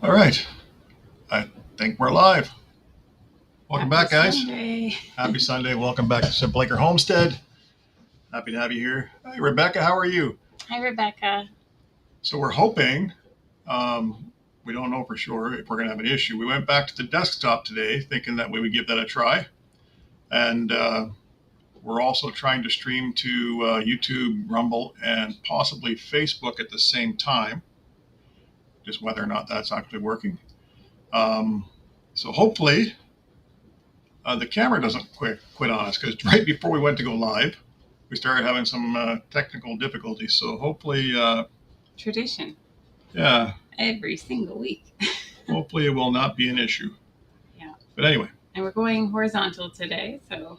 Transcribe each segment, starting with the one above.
All right. I think we're live. Welcome back, guys. Sunday. Happy Sunday. Welcome back to Simple Acre Homestead. Happy to have you here. Hi, Rebecca. How are you? Hi, Rebecca. So we're hoping, we don't know for sure if we're going to have an issue. We went back to the desktop today thinking that we would give that a try. And we're also trying to stream to YouTube, Rumble, and possibly Facebook at the same time. Just whether or not that's actually working. So hopefully the camera doesn't quit on us, because right before we went to go live, we started having some technical difficulties. So hopefully, Tradition. Yeah, Every single week. hopefully it will not be an issue. Yeah. But anyway. And we're going horizontal today, so.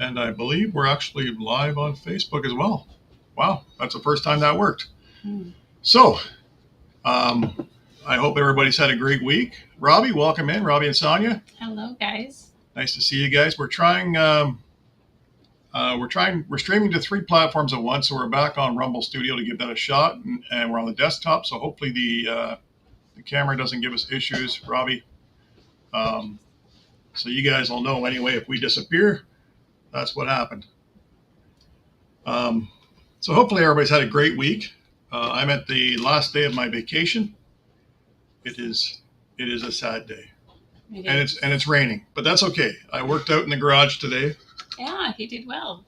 And I believe we're actually live on Facebook as well. Wow, that's the first time that worked. So, I hope everybody's had a great week. Robbie, welcome in. Robbie and Sonia. Hello, guys. Nice to see you guys. We're streaming to 3 platforms at once. So we're back on Rumble Studio to give that a shot, and we're on the desktop. So hopefully the camera doesn't give us issues, Robbie. So you guys will know anyway if we disappear. That's what happened. So hopefully everybody's had a great week. I'm at the last day of my vacation. It is a sad day, and it's raining, but that's okay. I worked out in the garage today. Yeah, he did well.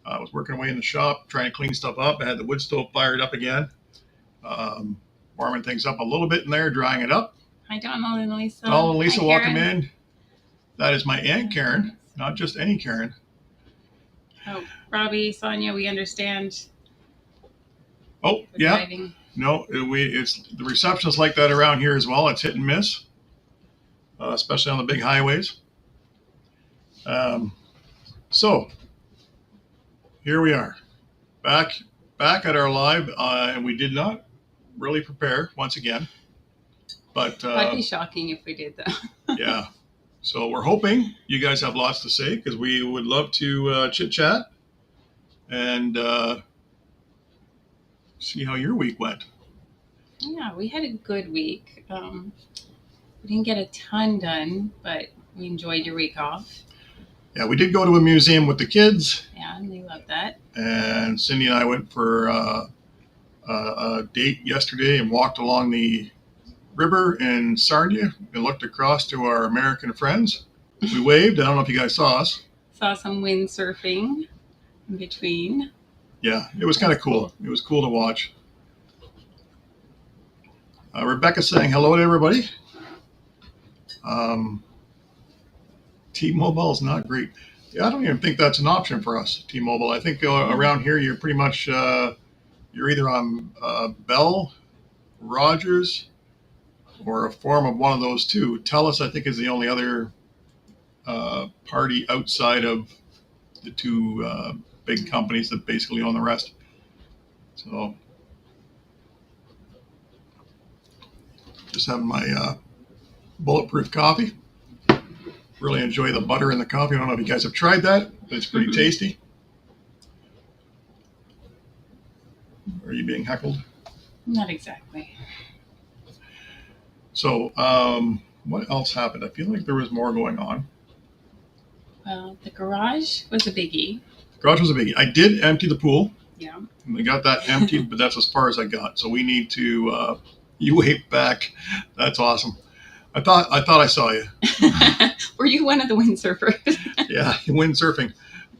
I was working away in the shop, trying to clean stuff up. I had the wood stove fired up again, warming things up a little bit in there, drying it up. Hi, Donald and Lisa. Donald and Lisa, Hi, welcome in. That is my Aunt Karen, not just any Karen. Oh, Robbie, Sonia, we understand. Oh, yeah. Driving. No, it's the reception's like that around here as well. It's hit and miss, especially on the big highways. So here we are, back at our live, and we did not really prepare once again. But That'd be shocking if we did, though. Yeah. So we're hoping you guys have lots to say, because we would love to chit chat and see how your week went. Yeah, we had a good week. We didn't get a ton done, but we enjoyed your week off. Yeah, we did go to a museum with the kids. Yeah, and they loved that. And Cindy and I went for a date yesterday and walked along the river in Sarnia and looked across to our American friends. We waved. I don't know if you guys saw us. Saw some windsurfing in between. Yeah, it was kind of cool. It was cool to watch. Rebecca's saying hello to everybody. T-Mobile is not great. Yeah, I don't even think that's an option for us, T-Mobile. I think around here you're pretty much, you're either on Bell, Rogers, or a form of one of those two. TELUS, I think, is the only other party outside of the two big companies that basically own the rest. So just having my bulletproof coffee. Really enjoy the butter in the coffee. I don't know if you guys have tried that, but it's pretty tasty. Are you being heckled? Not exactly. So what else happened? I feel like there was more going on. Well, the garage was a biggie. The garage was a biggie. I did empty the pool. Yeah. And we got that emptied, but that's as far as I got. So we need to, you waved back. That's awesome. I thought I saw you. Were you one of the windsurfers? Yeah, windsurfing.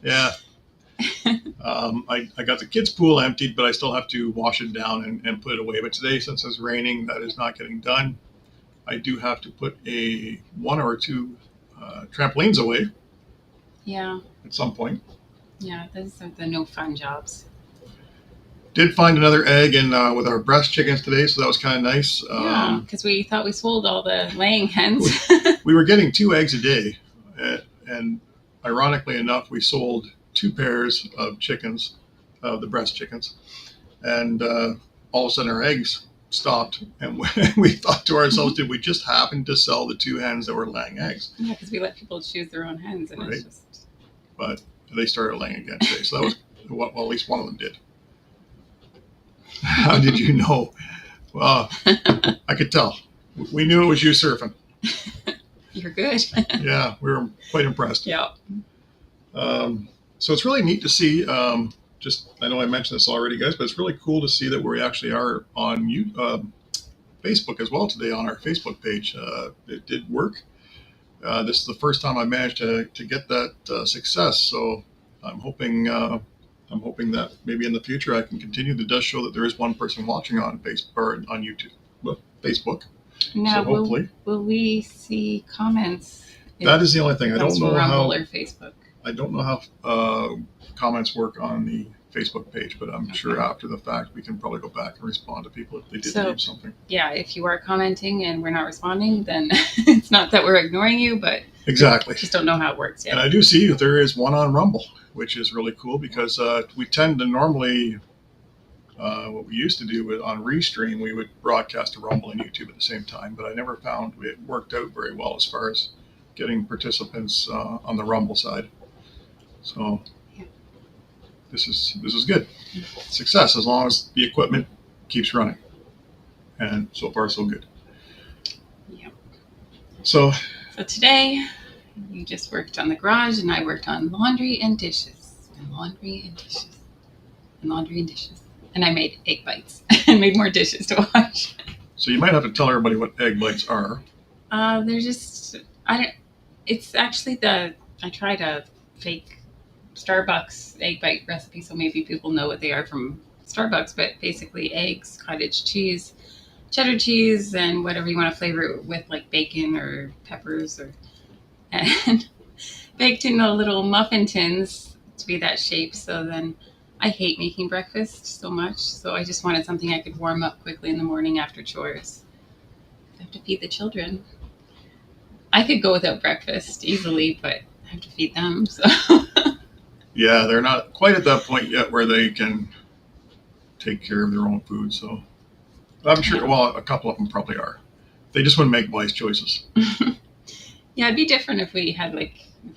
Yeah. I got the kids' pool emptied, but I still have to wash it down and put it away. But today, since it's raining, that is not getting done. I do have to put one or two trampolines away. Yeah. At some point. Yeah, those are the no fun jobs. Did find another egg in with our breast chickens today, so that was kind of nice. Yeah, because we thought we sold all the laying hens. We were getting 2 eggs a day, and ironically enough, we sold 2 pairs of chickens, the breast chickens, and all of a sudden our eggs stopped, and we thought to ourselves, did we just happen to sell the 2 hens that were laying eggs? Yeah, because we let people choose their own hens, and right. It's just. But they started laying again today, so that was well, at least one of them did. How did you know? Well, I could tell. We knew it was you surfing. You're good. Yeah, we were quite impressed. Yeah. So it's really neat to see. I know I mentioned this already, guys, but it's really cool to see that we actually are on Facebook as well today on our Facebook page. It did work. This is the first time I managed to get that success. So I'm hoping that maybe in the future I can continue. It does show that there is one person watching on Facebook or on YouTube, well, Facebook. Now, so hopefully, will we see comments? That is the only thing. I don't know Rumble or Facebook. I don't know how comments work on the Facebook page, but I'm sure after the fact we can probably go back and respond to people if they did leave something. Yeah, if you are commenting and we're not responding, then it's not that we're ignoring you, but exactly, just don't know how it works yet. And I do see that there is one on Rumble, which is really cool because we tend to normally, what we used to do on Restream, we would broadcast to Rumble and YouTube at the same time, but I never found it worked out very well as far as getting participants on the Rumble side. So this is good. Success as long as the equipment keeps running. And so far so good. Yep. So today you just worked on the garage and I worked on laundry and dishes. And laundry and dishes. And laundry and dishes. And I made egg bites and made more dishes to wash. So you might have to tell everybody what egg bites are. They're just it's actually I tried a fake Starbucks egg bite recipe, so maybe people know what they are from Starbucks, but basically eggs, cottage cheese, cheddar cheese, and whatever you want to flavor it with, like bacon or peppers, and baked in the little muffin tins to be that shape. So then I hate making breakfast so much, so I just wanted something I could warm up quickly in the morning after chores. I have to feed the children. I could go without breakfast easily, but I have to feed them, so... Yeah, they're not quite at that point yet where they can take care of their own food. So I'm sure, well, a couple of them probably are. They just wouldn't make wise choices. Yeah, it'd be different if we had, if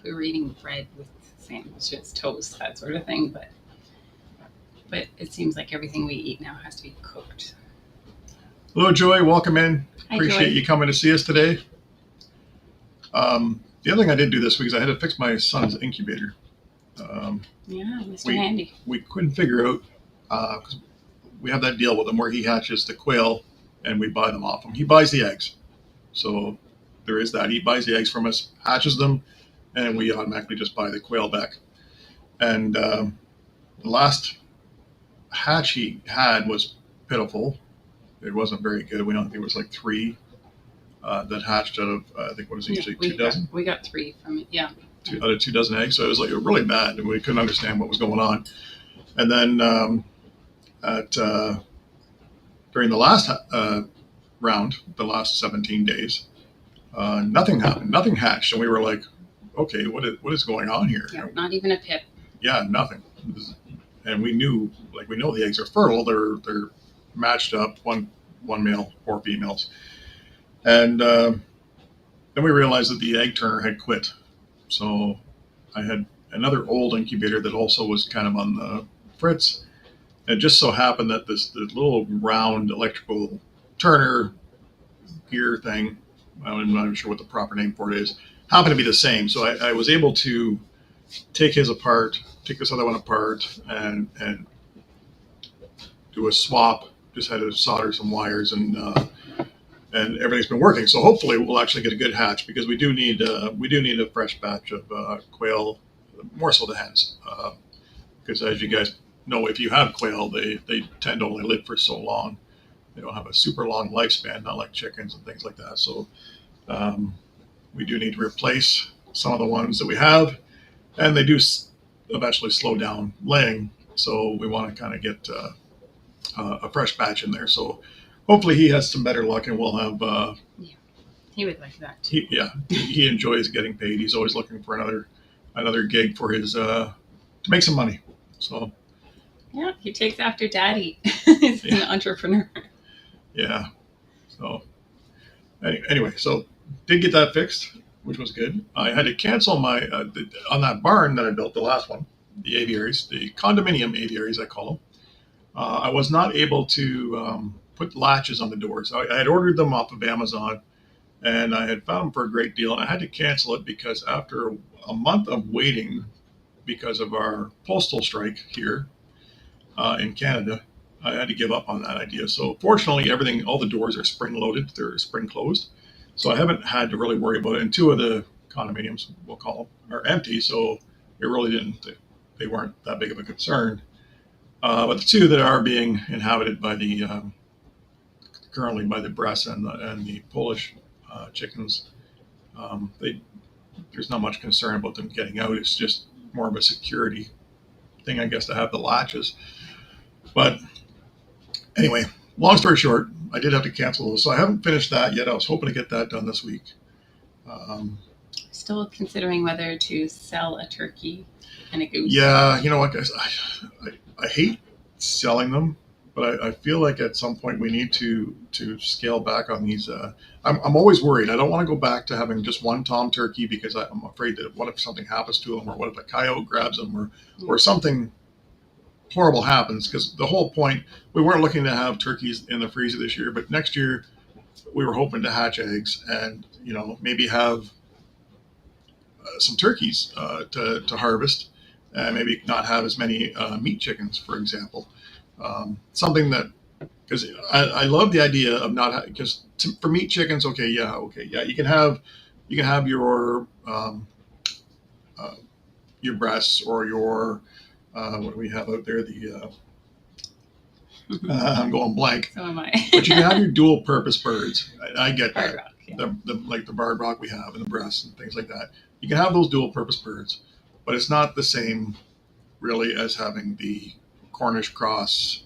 we were eating bread with sandwiches, toast, that sort of thing. But it seems like everything we eat now has to be cooked. Hello, Joy. Welcome in. Hi, Appreciate Joy. You coming to see us today. The other thing I did do this week is I had to fix my son's incubator. Yeah, Mr. Handy. We couldn't figure out, because we have that deal with him where he hatches the quail and we buy them off him. He buys the eggs. So there is that. He buys the eggs from us, hatches them, and we automatically just buy the quail back. And the last hatch he had was pitiful. It wasn't very good. We don't think it was like 3 that hatched out of, I think, what is it usually 2 dozen? We got 3 from it, yeah. Out of 2 dozen eggs, so it was like really bad, and we couldn't understand what was going on. And then during the last round, the last 17 days, nothing happened, nothing hatched, and we were like, okay, what is going on here? Yeah, not even a pip. Yeah, nothing. And we know the eggs are fertile. They're matched up, one male, 4 females, and then we realized that the egg turner had quit. So I had another old incubator that also was kind of on the fritz. And it just so happened that this little round electrical turner gear thing, I'm not even sure what the proper name for it is, happened to be the same. So I was able to take this other one apart, and do a swap. Just had to solder some wires, and everything's been working. So hopefully we'll actually get a good hatch, because we do need a fresh batch of quail, more so the hens, because as you guys know, if you have quail, they tend to only live for so long. They don't have a super long lifespan, not like chickens and things like that. So we do need to replace some of the ones that we have, and they do eventually slow down laying. So we want to kind of get a fresh batch in there. So hopefully he has some better luck, and we'll have. Yeah, he would like that. He enjoys getting paid. He's always looking for another gig for his to make some money. So. Yeah, he takes after Daddy. He's an entrepreneur. Yeah. So anyway, so did get that fixed, which was good. I had to cancel my on that barn that I built, the last one, the aviaries, the condominium aviaries I call them. I was not able to put latches on the doors. I had ordered them off of Amazon, and I had found them for a great deal, and I had to cancel it because after a month of waiting because of our postal strike here in Canada, I had to give up on that idea. So fortunately, all the doors are spring loaded, they're spring closed. So I haven't had to really worry about it. And two of the condominiums, we'll call them, are empty. So it really they weren't that big of a concern. But the two that are being inhabited by currently by the Bress and the Polish chickens, there's not much concern about them getting out. It's just more of a security thing, I guess, to have the latches. But anyway, long story short, I did have to cancel those. So I haven't finished that yet. I was hoping to get that done this week. Still considering whether to sell a turkey and a goose. Yeah, you know what, guys? I hate selling them, but I feel like at some point we need to scale back on these. I'm always worried. I don't want to go back to having just one tom turkey because I'm afraid that what if something happens to them, or what if a coyote grabs them, or something horrible happens. Because the whole point, we weren't looking to have turkeys in the freezer this year, but next year we were hoping to hatch eggs and maybe have some turkeys to harvest, and maybe not have as many meat chickens, for example. Something that, because I love the idea of not, because for meat chickens, okay, you can have your breasts, or your what do we have out there, the I'm going blank. So am I. But you can have your dual purpose birds. I get that. Hard rock, yeah. Like the barred rock we have, and the breasts and things like that. You can have those dual purpose birds, but it's not the same really as having the Cornish cross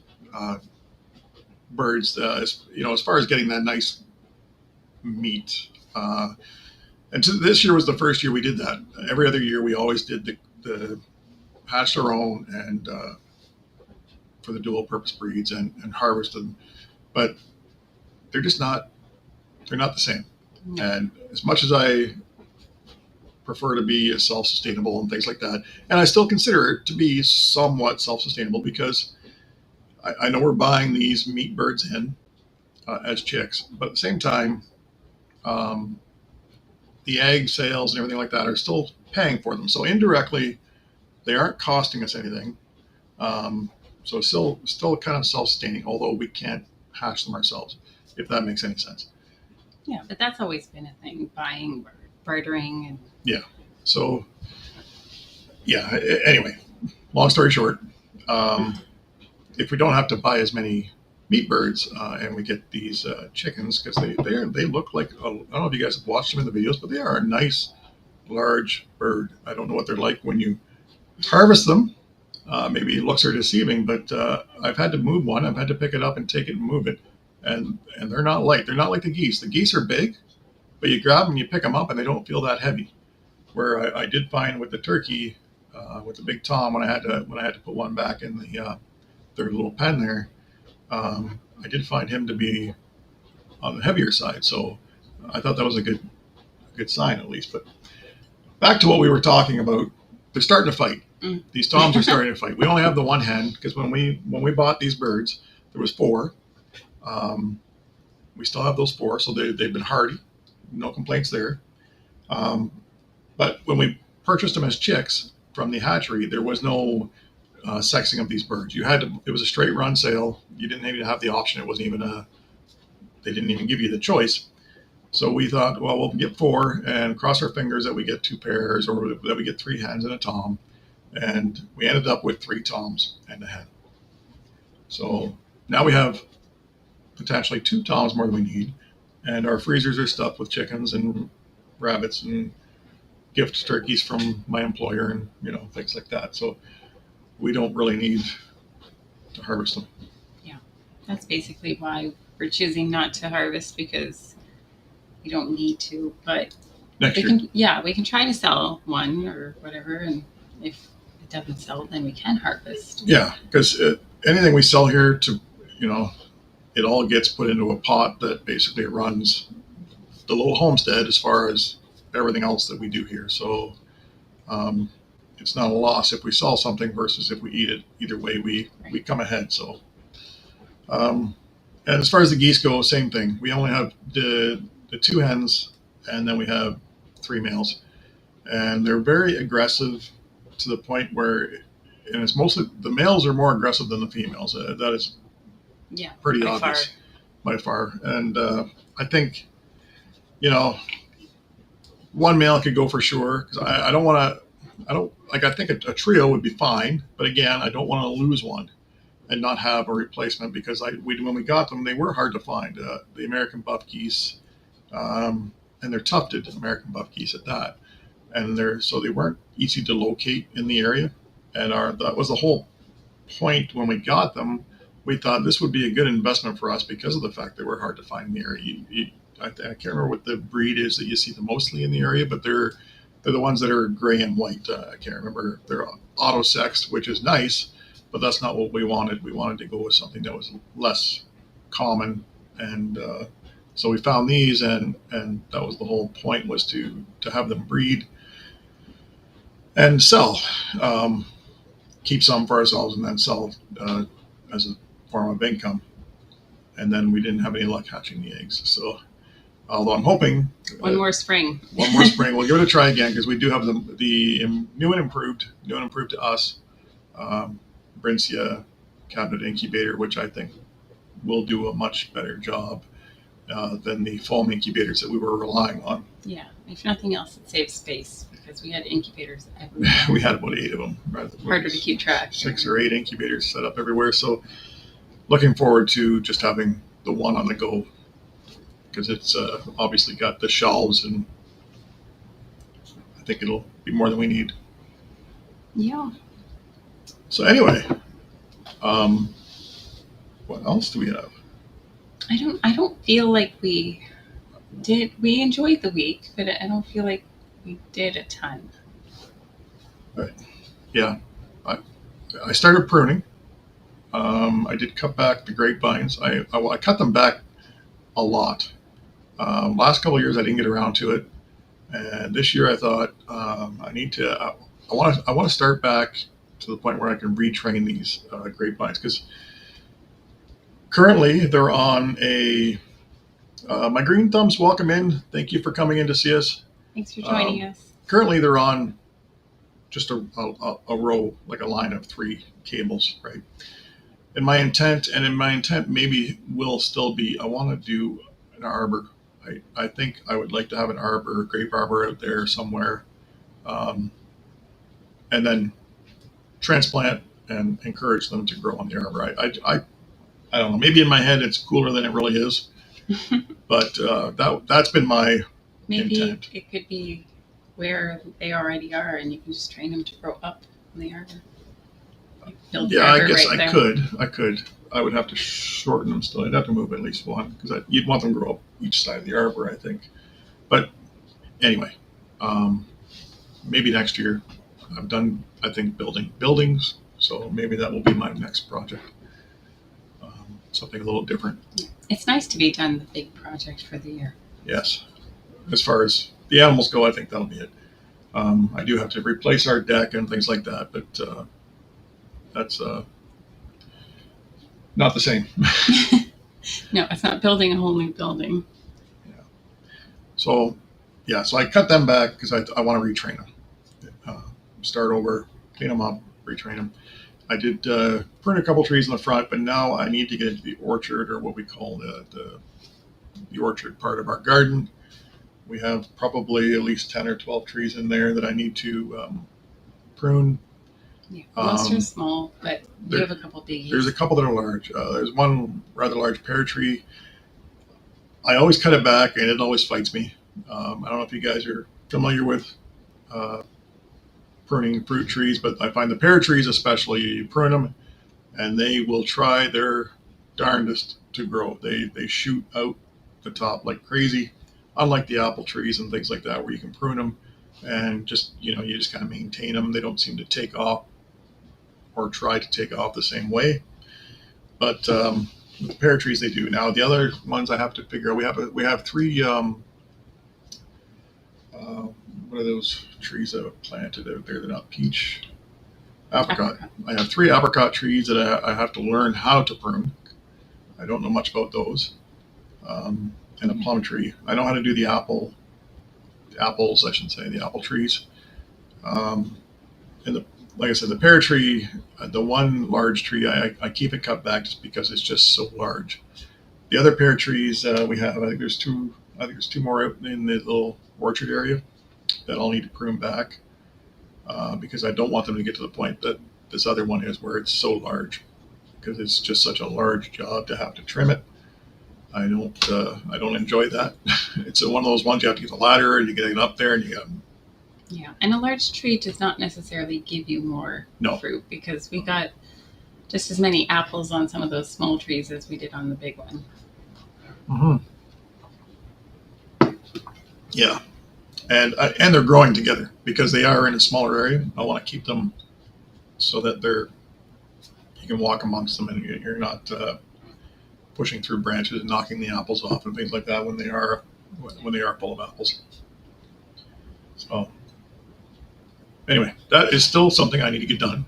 birds. As far as getting that nice meat. This year was the first year we did that. Every other year we always did the hatched our own and for the dual purpose breeds and harvest them, but they're not the same. No. And as much as I prefer to be self-sustainable and things like that, and I still consider it to be somewhat self-sustainable, because I know we're buying these meat birds in as chicks, but at the same time, the egg sales and everything like that are still paying for them. So indirectly, they aren't costing us anything. So still kind of self-sustaining, although we can't hatch them ourselves, if that makes any sense. Yeah, but that's always been a thing, buying, bartering, and yeah. So yeah. Anyway, long story short, if we don't have to buy as many meat birds and we get these chickens, because they look like, I don't know if you guys have watched them in the videos, but they are a nice large bird. I don't know what they're like when you harvest them. Maybe looks are deceiving, but I've had to move one. I've had to pick it up and take it and move it, and they're not light. They're not like the geese. The geese are big, but you grab them and you pick them up and they don't feel that heavy. Where I did find with the turkey, with the big tom, when I had to put one back in their little pen there, I did find him to be on the heavier side. So I thought that was a good sign, at least. But back to what we were talking about, they're starting to fight. These toms are starting to fight. We only have the one hen, because when we bought these birds, there was 4. We still have those 4, so they've been hardy, no complaints there. But when we purchased them as chicks from the hatchery, there was no sexing of these birds. It was a straight run sale. You didn't even have the option. It wasn't even they didn't even give you the choice. So we thought, well, we'll get 4 and cross our fingers that we get 2 pairs, or that we get 3 hens and a tom. And we ended up with 3 toms and a hen. So now we have potentially 2 toms more than we need. And our freezers are stuffed with chickens and rabbits and gift turkeys from my employer, and things like that. So we don't really need to harvest them. Yeah, that's basically why we're choosing not to harvest, because we don't need to. But Next year. We can try to sell one or whatever, and if it doesn't sell, then we can harvest. Yeah, because anything we sell here, it all gets put into a pot that basically runs the little homestead as far as everything else that we do here. So it's not a loss if we sell something versus if we eat it. Either way, we come ahead. So And as far as the geese go, same thing. We only have the two hens, and then we have three males, and they're very aggressive to the point where, and it's mostly the males are more aggressive than the females. That is Yeah, pretty by obvious far. by far. And I think, you know, one male could go for sure because I don't want to. I don't like. I think a trio would be fine, but again, I don't want to lose one and not have a replacement because when we got them, they were hard to find. The American buff geese, and they're tufted American buff geese at that, and they weren't easy to locate in the area. And that was the whole point when we got them. We thought this would be a good investment for us because of the fact they were hard to find in the area. I can't remember what the breed is that you see the mostly in the area, but they're the ones that are gray and white. I can't remember. They're auto sexed, which is nice, but that's not what we wanted. We wanted to go with something that was less common, and so we found these, and that was the whole point, was to have them breed and sell, keep some for ourselves, and then sell as a form of income. And then we didn't have any luck hatching the eggs. So, although I'm hoping One more spring. one more spring, we'll give it a try again because we do have the new and improved to us, Brincia cabinet incubator, which I think will do a much better job than the foam incubators that we were relying on. Yeah, if nothing else, it saves space because we had incubators everywhere. We had about 8 of them. Harder to keep track. 6 or 8 incubators set up everywhere. So, looking forward to just having the one on the go because it's obviously got the shelves, and I think it'll be more than we need. Yeah. So anyway, what else do we have? I don't feel like we enjoyed the week, but I don't feel like we did a ton. Yeah, I started pruning. I did cut back the grapevines. I cut them back a lot. Last couple of years I didn't get around to it, and this year I thought I need to. I want to start back to the point where I can retrain these grapevines because currently they're on a. My green thumbs, welcome in. Thank you for coming in to see us. Thanks for joining us. Currently they're on just a row, like a line of 3 cables, right? And my intent maybe will still be, I want to do an arbor. I think I would like to have an arbor, grape arbor out there somewhere, and then transplant and encourage them to grow on the arbor. I don't know. Maybe in my head it's cooler than it really is, but that's been my Maybe intent. it could be where they already are, and you can just train them to grow up in the arbor. Build the Yeah, I arbor guess right I there. could. I would have to shorten them still. I'd have to move at least one because you'd want them to grow up each side of the arbor, I think. But anyway, maybe next year. I've done, I think, buildings, so maybe that will be my next project. Something a little different. It's nice to be done the big project for the year. Yes. As far as the animals go, I think that'll be it. I do have to replace our deck and things like that, but that's not the same. No, it's not building a whole new building. So, yeah, so I cut them back because I want to retrain them. Start over, clean them up, retrain them. I did prune a couple trees in the front, but now I need to get into the orchard, or what we call the orchard part of our garden. We have probably at least 10 or 12 trees in there that I need to prune. Yeah, most are small, but you have a couple biggies. There's a couple that are large. There's one rather large pear tree. I always cut it back, and it always fights me. I don't know if you guys are familiar with pruning fruit trees, but I find the pear trees especially, you prune them, and they will try their darndest to grow. They shoot out the top like crazy, unlike the apple trees and things like that, where you can prune them and just you just kind of maintain them. They don't seem to take off or try to take off the same way. But with the pear trees, they do. Now the other ones I have to figure out. We have 3. What are those trees that I've planted out there? They're not peach. Apricot. I have 3 apricot trees that I have to learn how to prune. I don't know much about those. And a plum tree. I know how to do the apples, I should say, the apple trees. Um, and like I said, the pear tree, the one large tree, I keep it cut back just because it's just so large. The other pear trees we have, I think there's two. I think there's two more out in the little orchard area that I'll need to prune back because I don't want them to get to the point that this other one is, where it's so large, because it's just such a large job to have to trim it. I don't enjoy that. It's one of those ones you have to get the ladder and you get it up there and you got. Yeah, and a large tree does not necessarily give you more No. fruit, because we got just as many apples on some of those small trees as we did on the big one. Mm-hmm. Yeah, and they're growing together because they are in a smaller area. I want to keep them so that you can walk amongst them and you're not pushing through branches and knocking the apples off and things like that when they are full of apples. So anyway, that is still something I need to get done.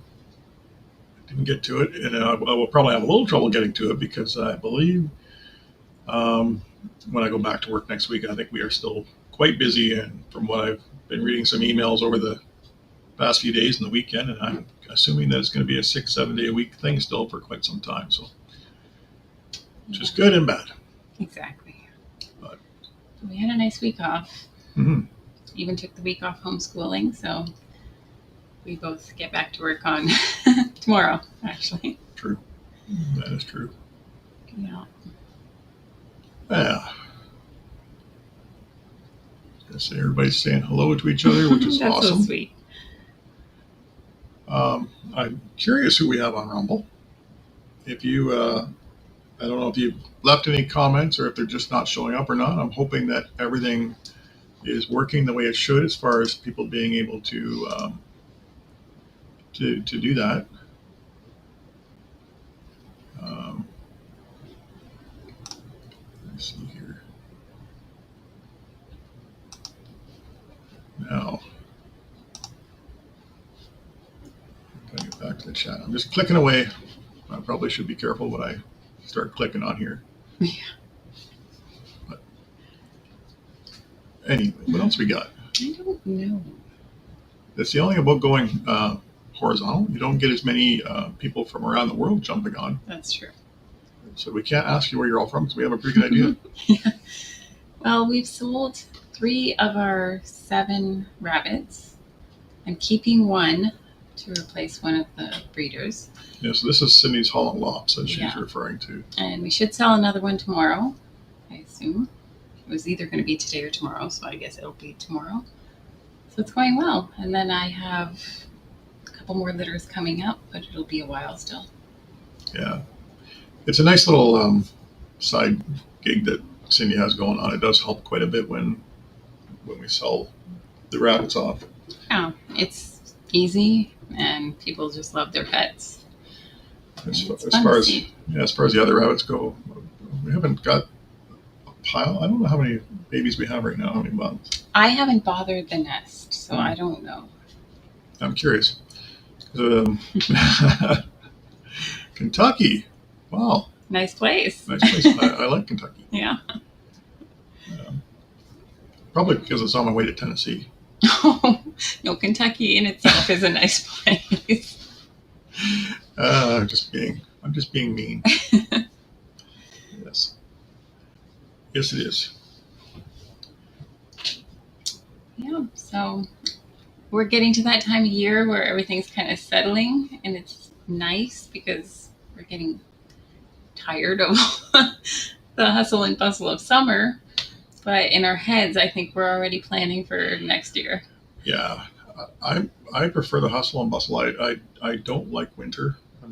I didn't get to it, and I will probably have a little trouble getting to it because I believe when I go back to work next week, I think we are still quite busy. And from what I've been reading some emails over the past few days and the weekend, and I'm assuming that it's going to be a 6-7 day a week thing still for quite some time. So, which is good and bad. Exactly. But we had a nice week off. Mm-hmm. Even took the week off homeschooling, so we both get back to work on tomorrow, actually. True. That is true. Yeah. Yeah. I say everybody's saying hello to each other, which is That's awesome. so sweet. I'm curious who we have on Rumble. If you, I don't know if you've left any comments or if they're just not showing up or not. I'm hoping that everything is working the way it should as far as people being able to do that. Let's see here. Now, I'm going to get back to the chat. I'm just clicking away. I probably should be careful when I start clicking on here. Yeah. But anyway, what else we got? I don't know. That's the only thing about going horizontal. You don't get as many people from around the world jumping on. That's true. So we can't ask you where you're all from because we have a pretty good idea. Yeah. Well, we've sold 3 of our 7 rabbits. I'm keeping one to replace one of the breeders. Yeah, so this is Cindy's Holland Lops that she's Yeah. referring to. And we should sell another one tomorrow, I assume. It was either going to be today or tomorrow, so I guess it'll be tomorrow. So it's going well. And then I have a couple more litters coming up, but it'll be a while still. Yeah. It's a nice little side gig that Cindy has going on. It does help quite a bit when we sell the rabbits off. Yeah, it's easy, and people just love their pets. As far as the other rabbits go, we haven't got a pile. I don't know how many babies we have right now, how many months. I haven't bothered the nest, so I don't know. I'm curious. Kentucky. Wow. Nice place. Nice place. I like Kentucky. Yeah. Probably because it's on my way to Tennessee. No, Kentucky in itself is a nice place. I'm just being mean. Yes. Yes, it is. Yeah, so we're getting to that time of year where everything's kind of settling, and it's nice because we're getting tired of the hustle and bustle of summer. But in our heads, I think we're already planning for next year. Yeah, I prefer the hustle and bustle. I don't like winter. I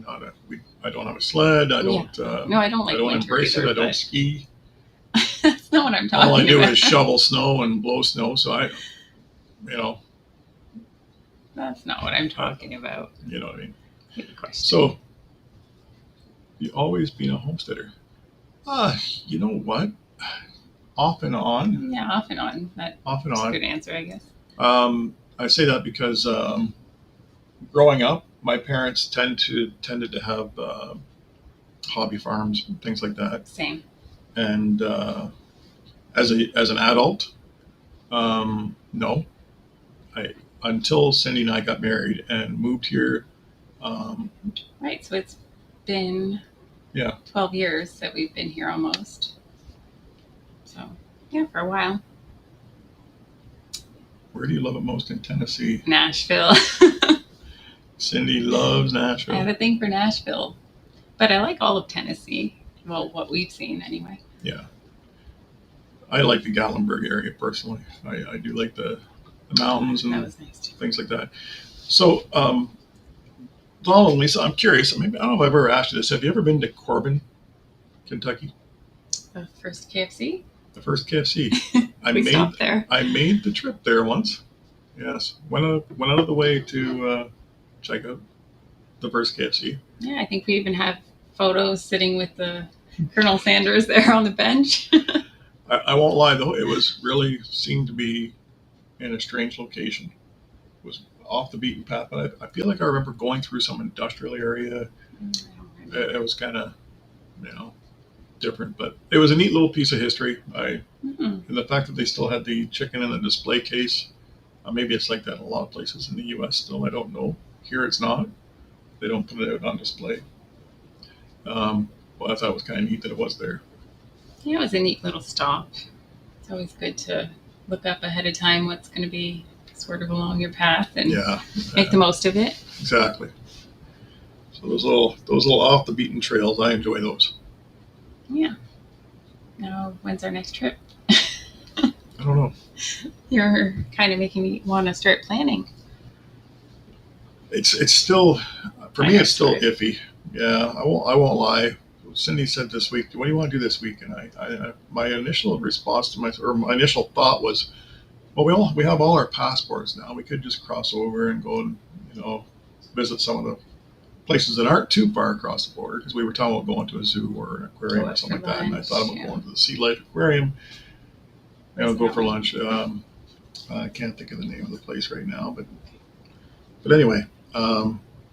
don't have a sled. I don't. No, I don't like I don't winter embrace either, it. I don't ski. That's not what I'm talking about. All I do is shovel snow and blow snow. So That's not what I'm talking about. You know what I mean? Good question. So, you always been a homesteader? You know what? Off and on. Yeah, off and on. That's a good answer, I guess. I say that because growing up, my parents tended to have hobby farms and things like that. Same. And as an adult, no. Until Cindy and I got married and moved here. Right. So it's been 12 years that we've been here almost. So yeah, for a while. Where do you love it most in Tennessee? Nashville. Cindy loves Nashville. I have a thing for Nashville, but I like all of Tennessee. Well, what we've seen anyway. Yeah. I like the Gatlinburg area personally. I do like the mountains and that was nice too. Things like that. So, Donald and Lisa, I'm curious. Maybe I don't know if I've ever asked you this. Have you ever been to Corbin, Kentucky? The first KFC? The first KFC. Stopped there. I made the trip there once. Yes. Went out of the way to check out the first KFC. Yeah, I think we even have photos sitting with the Colonel Sanders there on the bench. I won't lie though, it was really seemed to be in a strange location. It was off the beaten path, but I feel like I remember going through some industrial area. It was kind of, different, but it was a neat little piece of history. And the fact that they still had the chicken in the display case, maybe it's like that in a lot of places in the U.S. still. I don't know. Here it's not. They don't put it out on display. Well, I thought it was kind of neat that it was there. Yeah, it was a neat little stop. It's always good to look up ahead of time what's going to be sort of along your path and make the most of it. Exactly. So those little off the beaten trails, I enjoy those. Yeah. Now, when's our next trip? I don't know. You're kind of making me want to start planning. It's still, for me, it's still iffy. Yeah, I won't lie. Cindy said this week, "What do you want to do this week?" And I my initial response to my initial thought was, well, we have all our passports now. We could just cross over and go and visit some of the places that aren't too far across the border, because we were talking about going to a zoo or an aquarium or something like that. And I thought about going to the Sea Life Aquarium. Go for lunch. I can't think of the name of the place right now, but anyway.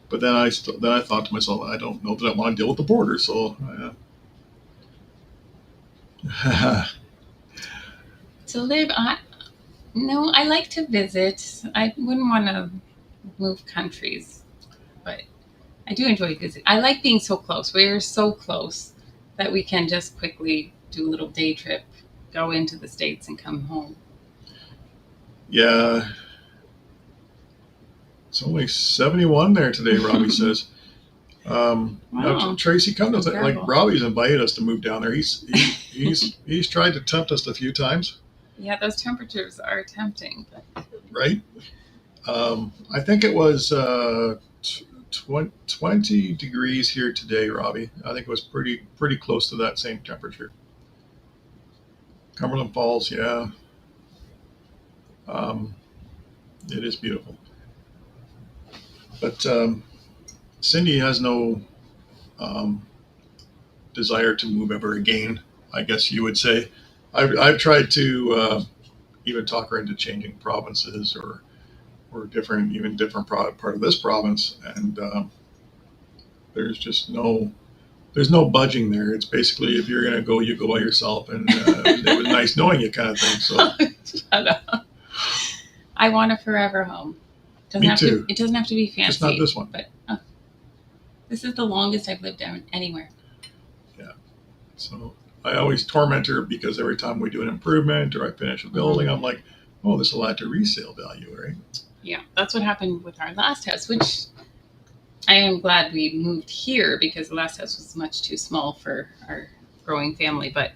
But then I thought to myself, I don't know that I want to deal with the border, so. To live, I like to visit. I wouldn't want to move countries, but I do enjoy visiting. I like being so close. We're so close that we can just quickly do a little day trip, go into the States and come home. Yeah. It's only 71 there today, Robbie says. Wow. Tracy, come to like Robbie's invited us to move down there. He's tried to tempt us a few times. Yeah, those temperatures are tempting. Right? I think it was 20 degrees here today, Robbie. I think it was pretty close to that same temperature. Cumberland Falls, yeah. It is beautiful. But Cindy has no desire to move ever again, I guess you would say. I've tried to even talk her into changing provinces or different part of this province, and there's no budging there. It's basically, if you're going to go, you go by yourself, and it was nice knowing you kind of thing. So shut up. I want a forever home. Me too. It doesn't have to be fancy. It's not this one. But this is the longest I've lived down anywhere. Yeah. So I always torment her because every time we do an improvement or I finish a building, I'm like, oh, this will add to resale value, right? Yeah, that's what happened with our last house, which I am glad we moved here because the last house was much too small for our growing family. But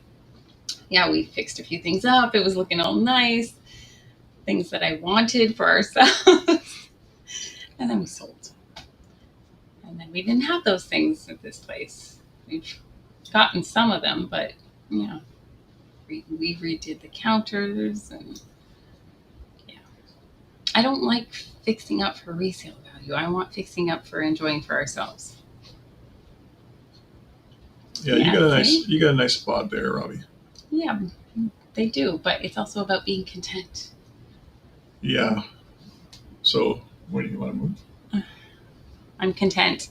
yeah, we fixed a few things up. It was looking all nice. Things that I wanted for ourselves. And then we sold. And then we didn't have those things at this place. We've gotten some of them, but we redid the counters and I don't like fixing up for resale value. I want fixing up for enjoying for ourselves. Yeah, you got a nice spot there, Robbie. Yeah, they do, but it's also about being content. Yeah. So, where do you want to move? I'm content.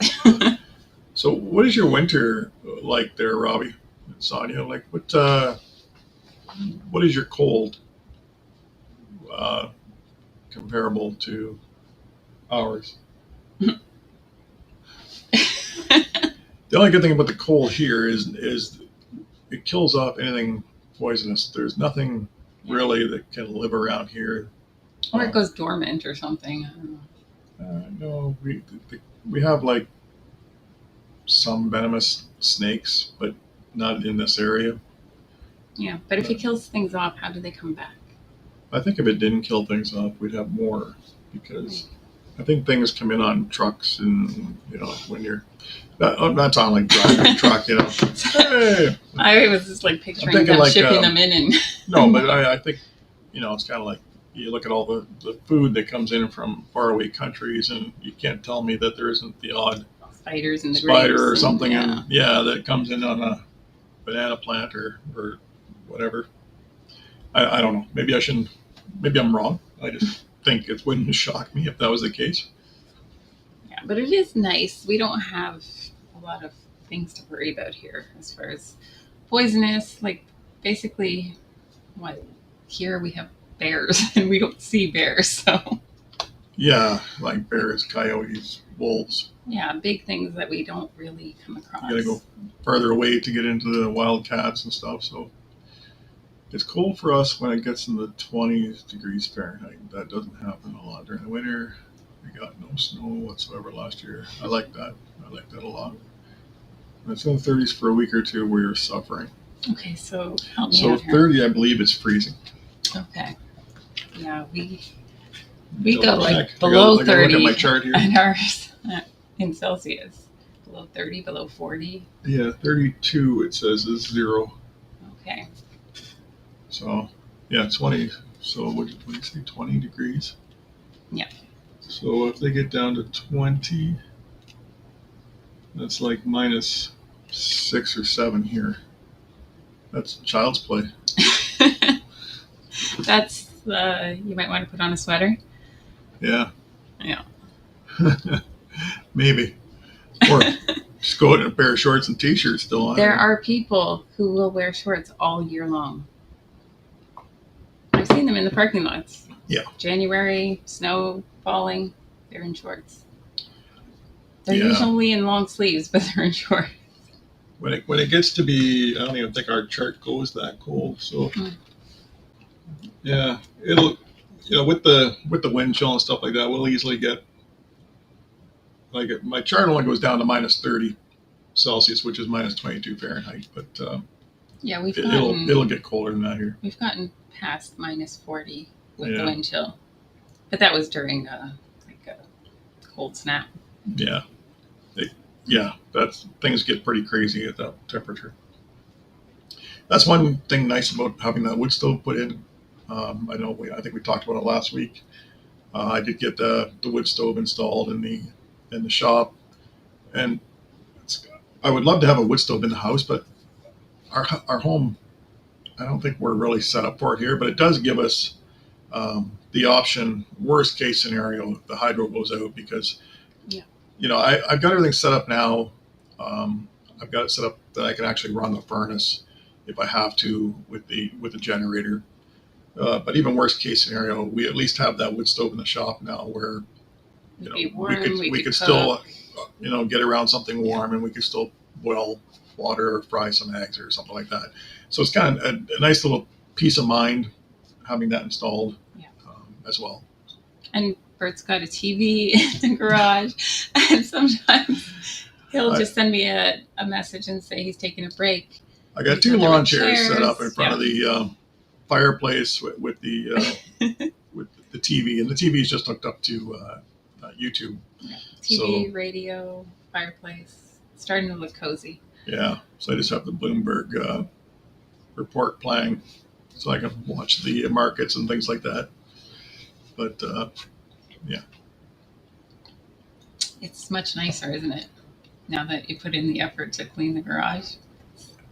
So, what is your winter like there, Robbie and Sonia? Like, what is your cold uh, comparable to ours? The only good thing about the cold here is it kills off anything poisonous. There's nothing really that can live around here. Or it goes dormant or something. I don't know. No, we have like some venomous snakes, but not in this area. Yeah, but if it kills things off, how do they come back? I think if it didn't kill things off, we'd have more because I think things come in on trucks, and when you're I'm not talking like driving a truck, Hey, I was just like picturing thinking them like, shipping them in and no, but I think it's kind of like you look at all the food that comes in from faraway countries, and you can't tell me that there isn't the odd spiders in the spider grapes or something, and, and that comes in on a banana plant or whatever. I don't know. Maybe I shouldn't. Maybe I'm wrong. I just think it wouldn't shock me if that was the case. Yeah, but it is nice. We don't have a lot of things to worry about here as far as poisonous. Like basically, here we have bears and we don't see bears. So yeah, like bears, coyotes, wolves. Yeah, big things that we don't really come across. You got to go further away to get into the wildcats and stuff. So it's cold for us when it gets in the 20s degrees Fahrenheit. That doesn't happen a lot during the winter. We got no snow whatsoever last year. I like that. I like that a lot. When it's in the 30s for a week or two, we were suffering. Okay, so help me So out here. 30, I believe, is freezing. Okay. Yeah, we Double go like check. below I gotta look 30 at my chart here. and ours in Celsius. Below 30, below 40. Yeah, 32 it says is 0. Okay. So, yeah, 20. So, what do you say, 20 degrees? Yeah. So, if they get down to 20, that's like minus 6 or 7 here. That's child's play. That's, you might want to put on a sweater. Yeah. Yeah. Maybe. Or just go in a pair of shorts and t-shirts still on. There are people who will wear shorts all year long. I've seen them in the parking lots. Yeah. January, snow falling, they're in shorts. They're Yeah. usually in long sleeves, but they're in shorts. When it gets to be, I don't even think our chart goes that cold. So, yeah, it'll, with the wind chill and stuff like that, we'll easily get, like, my chart only goes down to minus 30 Celsius, which is minus 22 Fahrenheit. But Yeah, it'll get colder than that here. We've gotten past minus 40 with Yeah. the wind chill, but that was during a cold snap. Yeah, things get pretty crazy at that temperature. That's one thing nice about having that wood stove put in. I think we talked about it last week. I did get the wood stove installed in the shop, and I would love to have a wood stove in the house, but our home, I don't think we're really set up for it here. But it does give us the option. Worst case scenario, if the hydro goes out, because I've got everything set up now. I've got it set up that I can actually run the furnace if I have to with the generator. But even worst case scenario, we at least have that wood stove in the shop now, where we could still get around something warm, and we could still boil water or fry some eggs or something like that. So it's kind of a nice little peace of mind having that installed as well. And Bert's got a TV in the garage, and sometimes he'll just send me a message and say he's taking a break. I got 2 lawn chairs set up in front of the fireplace with the with the TV, and the TV is just hooked up to YouTube. Yeah. TV, radio, fireplace. It's starting to look cozy. Yeah, so I just have the Bloomberg report playing, so I can watch the markets and things like that. But yeah, it's much nicer, isn't it? Now that you put in the effort to clean the garage.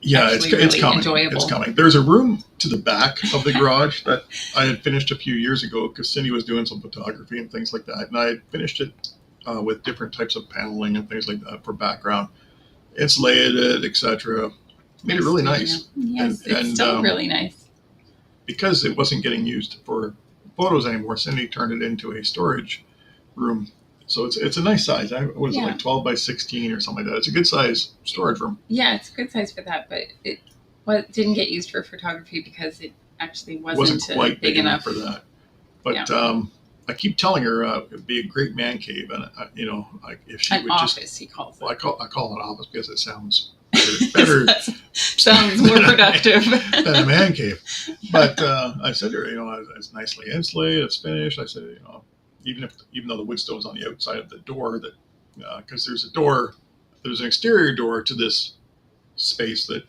Yeah, it's really coming. Enjoyable. It's coming. There's a room to the back of the garage that I had finished a few years ago because Cindy was doing some photography and things like that, and I had finished it with different types of paneling and things like that for background. insulated it, etc. Made it really nice. Yes, and, it's and still really nice. because it wasn't getting used for photos anymore, Cindy turned it into a storage room. So it's a nice size. What is it, like 12 by 16 or something like that? It's a good size storage room. Yeah, it's a good size for that, but it didn't get used for photography because it actually wasn't quite big enough for that. But I keep telling her it'd be a great man cave, and if she an would office, just he calls it. Well, I call it office because it sounds better sounds more productive than a man cave. But I said to her, it's nicely insulated, it's finished. I said, even though the wood stove's on the outside of the door, that because there's an exterior door to this space that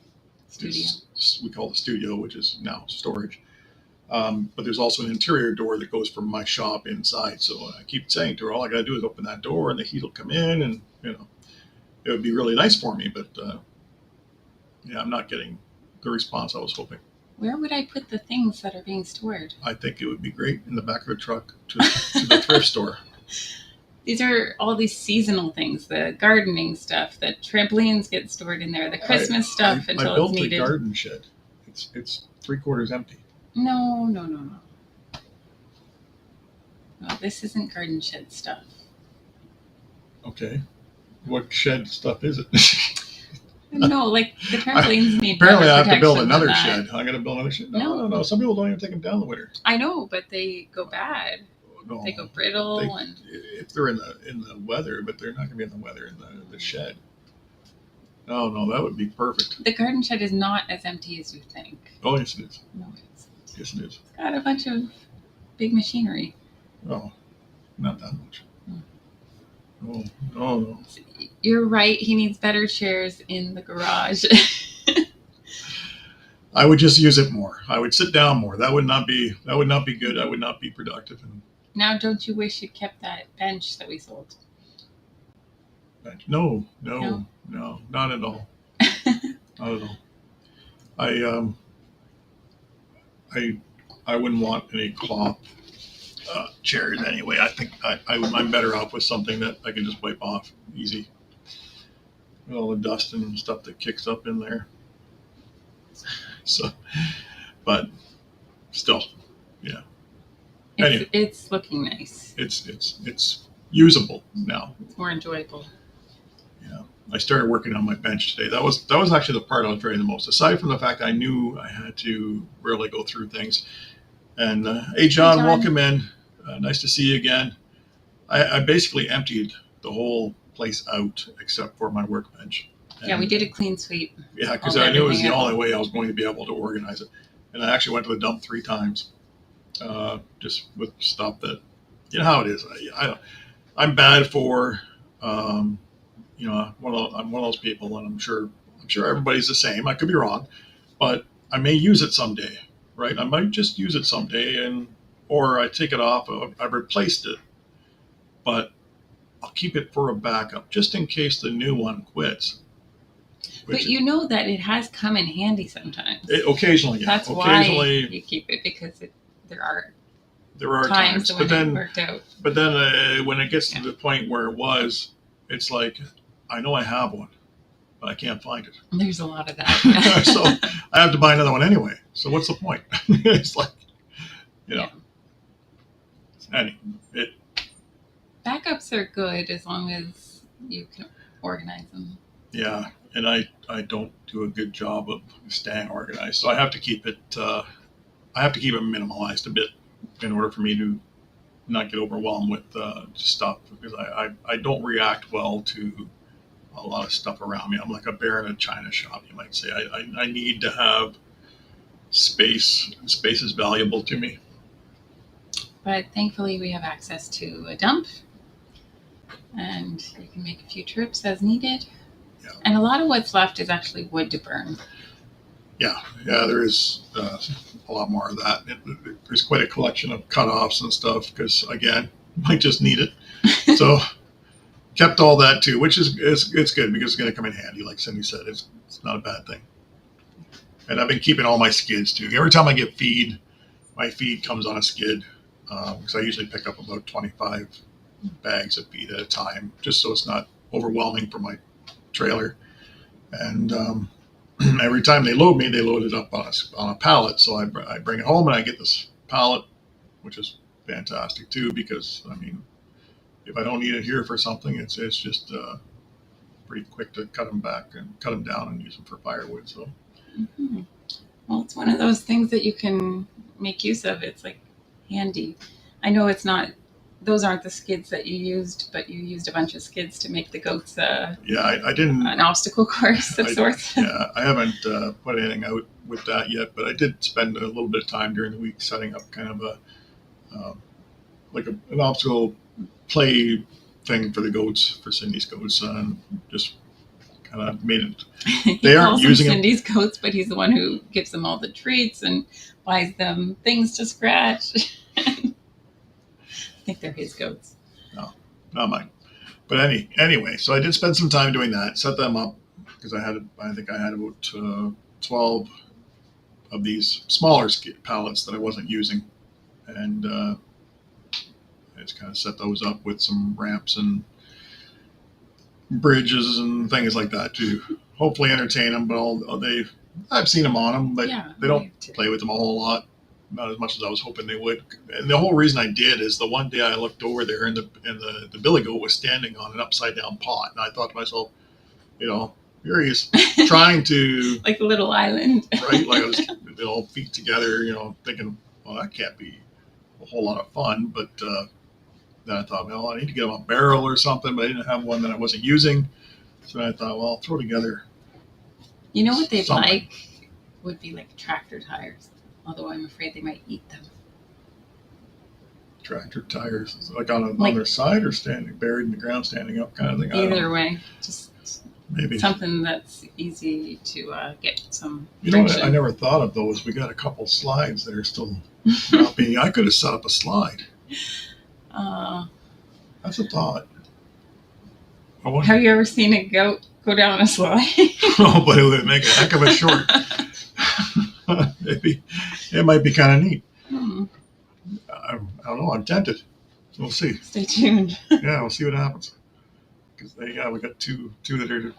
we call the studio, which is now storage. But there's also an interior door that goes from my shop inside. So I keep saying to her, all I got to do is open that door and the heat will come in, and it would be really nice for me. But I'm not getting the response I was hoping. Where would I put the things that are being stored? I think it would be great in the back of the truck to the thrift store. These are all these seasonal things, the gardening stuff, the trampolines get stored in there, the Christmas stuff until I built it's needed. a garden shed. It's 3/4 empty. No. No, this isn't garden shed stuff. Okay. What shed stuff is it? No, like the trampolines need. Apparently, I have to build another shed. I got to build another shed. No. Some people don't even take them down the winter. I know, but they go bad. No, they go brittle, and if they're in the weather, but they're not going to be in the weather in the shed. No, that would be perfect. The garden shed is not as empty as you think. Oh, yes, it is. No, it's. Yes, it is. It's got a bunch of big machinery. Oh, not that much. No. You're right. He needs better chairs in the garage. I would just use it more. I would sit down more. That would not be good. I would not be productive. Now, don't you wish you'd kept that bench that we sold? No, not at all. Not at all. I wouldn't want any cloth chairs anyway. I think I'm better off with something that I can just wipe off easy. All the dust and stuff that kicks up in there. So, but still, yeah. It's looking nice. It's usable now. It's more enjoyable. Yeah. I started working on my bench today. That was actually the part I was dreading the most. Aside from the fact I knew I had to really go through things. And hey, John, welcome in. Nice to see you again. I basically emptied the whole place out except for my workbench. And we did a clean sweep. Yeah, because I knew it was the only way I was going to be able to organize it. And I actually went to the dump 3 times, just with stuff that, how it is. I'm bad for, I'm one of those people, and I'm sure everybody's the same. I could be wrong, but I may use it someday, right? I might just use it someday, or I take it off. I've replaced it, but I'll keep it for a backup just in case the new one quits. But you know that it has come in handy sometimes. Occasionally, yeah. That's why you keep it, because there are times when it worked out. But then when it gets to the point where it's like, I know I have one, but I can't find it. There's a lot of that. So I have to buy another one anyway. So what's the point? It's like, Backups are good as long as you can organize them. Yeah, and I don't do a good job of staying organized, so I have to keep it minimalized a bit in order for me to not get overwhelmed with stuff, because I don't react well to a lot of stuff around me. I'm like a bear in a china shop, you might say. I need to have space. Space is valuable to me. But thankfully we have access to a dump, and you can make a few trips as needed. Yeah. And a lot of what's left is actually wood to burn. Yeah, there is a lot more of that. There's quite a collection of cutoffs and stuff, because again, might just need it. So kept all that too, which is it's good, because it's going to come in handy. Like Cindy said, it's not a bad thing. And I've been keeping all my skids too. Every time I get feed, my feed comes on a skid, because I usually pick up about 25 bags of feed at a time, just so it's not overwhelming for my trailer. And every time they load me, they load it up on a pallet. So I bring it home and I get this pallet, which is fantastic too, because I mean, if I don't need it here for something, it's just pretty quick to cut them back and cut them down and use them for firewood. So, Mm-hmm. Well, it's one of those things that you can make use of. It's like handy. I know it's not; those aren't the skids that you used, but you used a bunch of skids to make the goats yeah, I didn't. an obstacle course of sorts. Yeah, I haven't put anything out with that yet, but I did spend a little bit of time during the week setting up kind of a like an obstacle play thing for the goats, for Cindy's goats, and just kind of made it. He They aren't calls them using it. Cindy's goats, but he's the one who gives them all the treats and buys them things to scratch. I think they're his goats. No, not mine. But anyway, so I did spend some time doing that, set them up, because I think I had about 12 of these smaller pallets that I wasn't using, and I just kind of set those up with some ramps and bridges and things like that to hopefully entertain them. But I've seen them on them, but Yeah, they don't play with them a whole lot. Not as much as I was hoping they would. And the whole reason I did is the one day I looked over there and the billy goat was standing on an upside down pot, and I thought to myself, here he is trying to like a little island. right, like I was feet together, thinking, well, that can't be a whole lot of fun. But then I thought, well, I need to get him a barrel or something, but I didn't have one that I wasn't using. So I thought, well, I'll throw together. You know what they'd something. like would be like tractor tires, although I'm afraid they might eat them. Tractor tires, like on their side or buried in the ground, standing up kind of thing. Either way, just maybe something that's easy to get some what? friction. I never thought of those. We got a couple slides that are still not being. I could have set up a slide. That's a thought. Have you ever seen a goat go down a slide? Oh, but it would make a heck of a short. Maybe it might be kind of neat. I don't know. I'm tempted. So we'll see. Stay tuned. Yeah, we'll see what happens. Because we got two that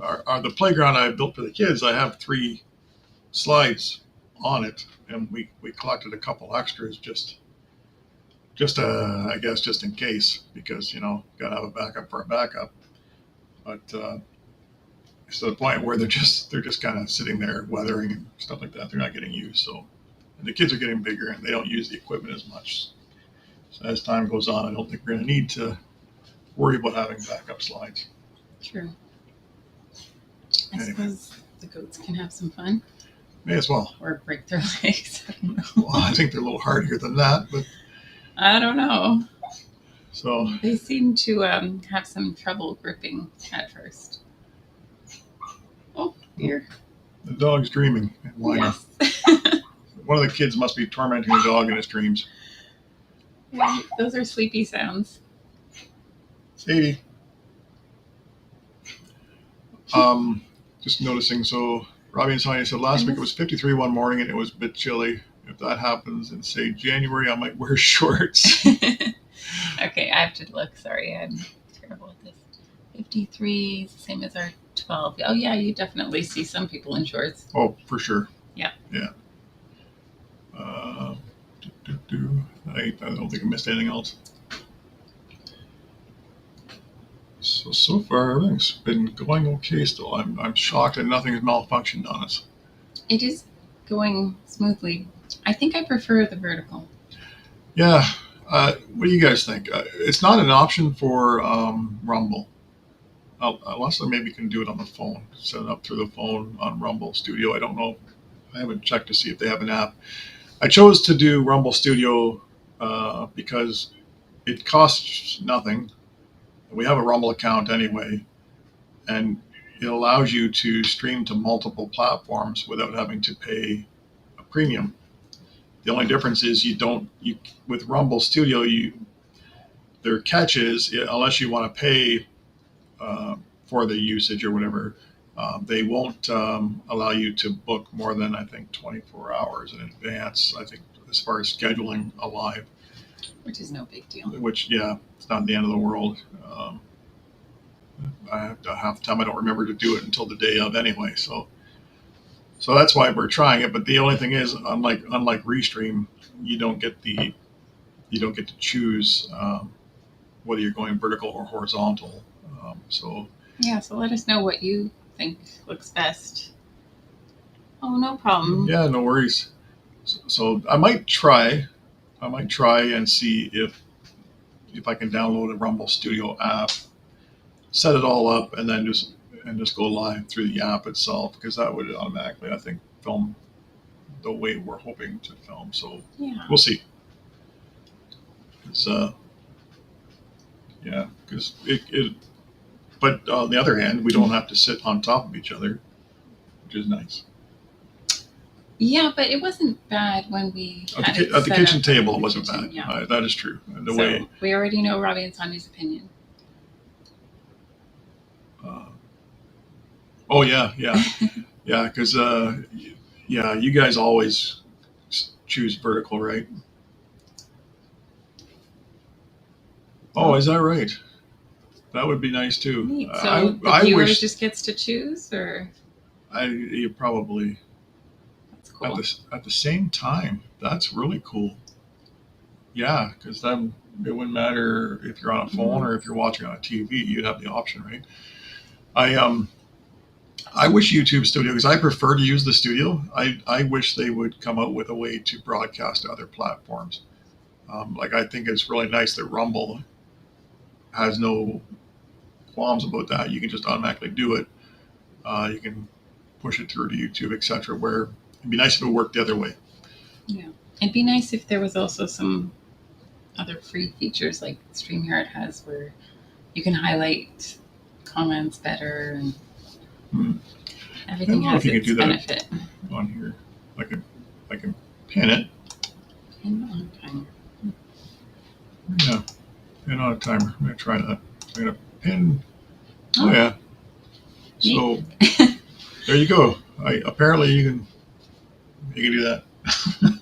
are the playground I built for the kids. I have 3 slides on it, and we collected a couple extras just I guess just in case, because gotta have a backup for a backup. But it's to the point where they're just kind of sitting there weathering and stuff like that. They're not getting used. So, and the kids are getting bigger and they don't use the equipment as much. So as time goes on, I don't think we're going to need to worry about having backup slides. True. I suppose the goats can have some fun. May as well. Or break their legs. I don't know. Well, I think they're a little hardier than that, but I don't know. So they seem to have some trouble gripping at first. Oh, dear. The dog's dreaming and whining. Yes. One of the kids must be tormenting the dog in his dreams. Yeah, those are sleepy sounds. Sadie. Just noticing, so Robbie and Sonia said last week it was 53 one morning and it was a bit chilly. If that happens in, say, January, I might wear shorts. Okay, I have to look. Sorry, I'm terrible at this. 53, same as our 12. Oh, yeah, you definitely see some people in shorts. Oh, for sure. Yeah. Yeah. I don't think I missed anything else. So far, everything's been going okay still. I'm shocked that nothing has malfunctioned on us. It is going smoothly. I think I prefer the vertical. Yeah. What do you guys think? It's not an option for Rumble. Unless I maybe can do it on the phone. Set it up through the phone on Rumble Studio. I don't know. I haven't checked to see if they have an app. I chose to do Rumble Studio because it costs nothing. We have a Rumble account anyway, and it allows you to stream to multiple platforms without having to pay a premium. The only difference is with Rumble Studio, their catch is, unless you want to pay for the usage or whatever, they won't allow you to book more than, I think, 24 hours in advance, I think, as far as scheduling a live. Which is no big deal. Which, yeah, it's not the end of the world. half the time I don't remember to do it until the day of anyway. So that's why we're trying it. But the only thing is, unlike Restream, you don't get the you don't get to choose whether you're going vertical or horizontal. So Yeah, so let us know what you think looks best. Oh, no problem. yeah, no worries. So I might try. I might try and see if I can download a Rumble Studio app, set it all up, and then just go live through the app itself, because that would automatically, I think, film the way we're hoping to film. So Yeah. we'll see. It's, yeah, because it. But on the other hand, we don't have to sit on top of each other, which is nice. Yeah, but it wasn't bad when we At had the kitchen up table, in it the wasn't kitchen, bad. Yeah. That is true. The So way. we already know Robbie and Sonia's opinion. Oh yeah, yeah, because yeah, you guys always choose vertical, right? Oh, is that right? That would be nice too. Neat. So the I viewer wish just gets to choose, or you probably that's cool. at the same time. That's really cool. Yeah, because then it wouldn't matter if you're on a phone or if you're watching on a TV. You'd have the option, right? I wish YouTube Studio, because I prefer to use the studio. I wish they would come out with a way to broadcast to other platforms. Like, I think it's really nice that Rumble has no qualms about that. You can just automatically do it. You can push it through to YouTube, etc. Where it'd be nice if it worked the other way. Yeah, it'd be nice if there was also some other free features like StreamYard has, where you can highlight comments better and everything has its benefit. On here, I can pin it. Pin on timer. Yeah, pin on a timer. I'm gonna try that. I'm gonna pin. Oh yeah. So there you go. Apparently you can do that.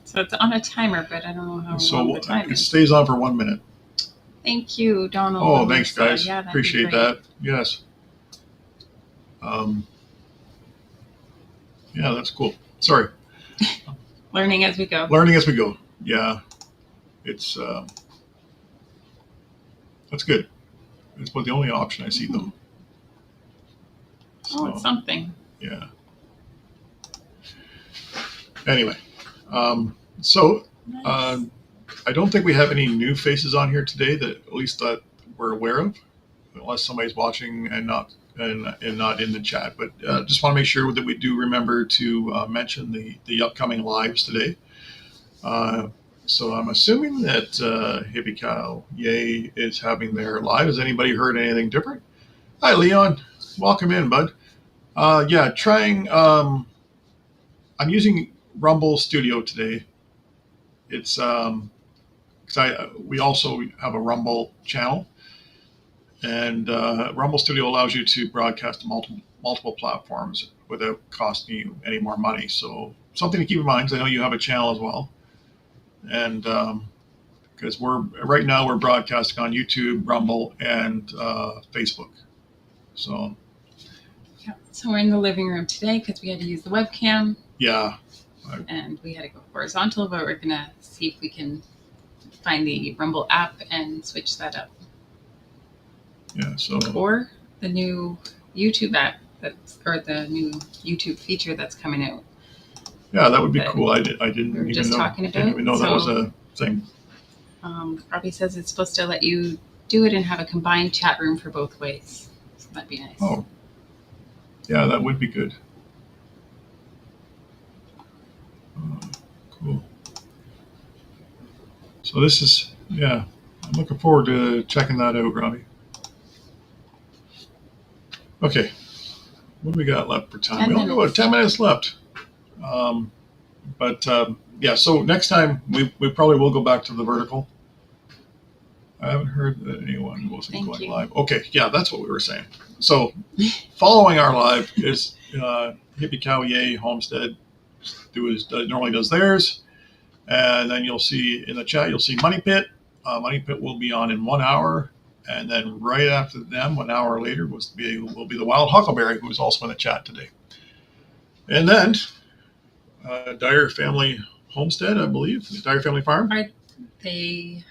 So it's on a timer, but I don't know how long the time is. It stays on for 1 minute. Thank you, Donald. Oh, thanks, guys. Yeah, appreciate that. Yes. Yeah, that's cool. Sorry. Learning as we go. Learning as we go. Yeah, it's that's good. It's about the only option I see, though. So, it's something. Yeah. Anyway, so Nice. I don't think we have any new faces on here today, that at least that we're aware of, unless somebody's watching and not in the chat. But just want to make sure that we do remember to mention the upcoming lives today. So I'm assuming that Hippie Cow Yay is having their live. Has anybody heard anything different? Hi, Leon. Welcome in, bud. Yeah, trying. I'm using Rumble Studio today. It's because we also have a Rumble channel, and Rumble Studio allows you to broadcast to multiple platforms without costing you any more money. So something to keep in mind. I know you have a channel as well, and because right now we're broadcasting on YouTube, Rumble, and Facebook. So yeah. So we're in the living room today because we had to use the webcam. Yeah. And we had to go horizontal, but we're gonna see if we can find the Rumble app and switch that up. Yeah. So. Or the new YouTube app or the new YouTube feature that's coming out. Yeah, that would be cool. I didn't we were even just know. Talking about. Didn't even know that was a thing. Robbie says it's supposed to let you do it and have a combined chat room for both ways. So that'd be nice. Oh. Yeah, that would be good. Cool. So this is, yeah, I'm looking forward to checking that out, Robbie. Okay, what do we got left for time? We only got 10 minutes left. Yeah, so next time we probably will go back to the vertical. I haven't heard that anyone wasn't going live. Okay, yeah, that's what we were saying. So following our live is Hippie Cow Yay Homestead normally does theirs, and then you'll see in the chat, you'll see Money Pit. Money Pit will be on in 1 hour, And then right after them, 1 hour later, will be the Wild Huckleberry, who is also in the chat today. And then Dyer Family Homestead, I believe, Dyer Family Farm. Are they?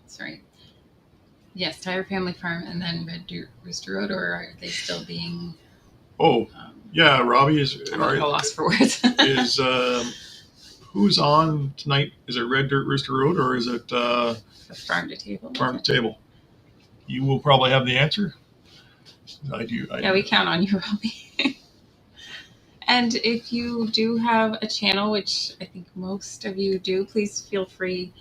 Sorry. Yes, Tire Family Farm, and then Red Dirt Rooster Road, or are they still being? Oh, yeah, Robbie is. I'm at a loss for words. Is who's on tonight? Is it Red Dirt Rooster Road or is it Farm to Table? Farm to Table? You will probably have the answer. I do. Yeah, we count on you, Robbie. And if you do have a channel, which I think most of you do, please feel free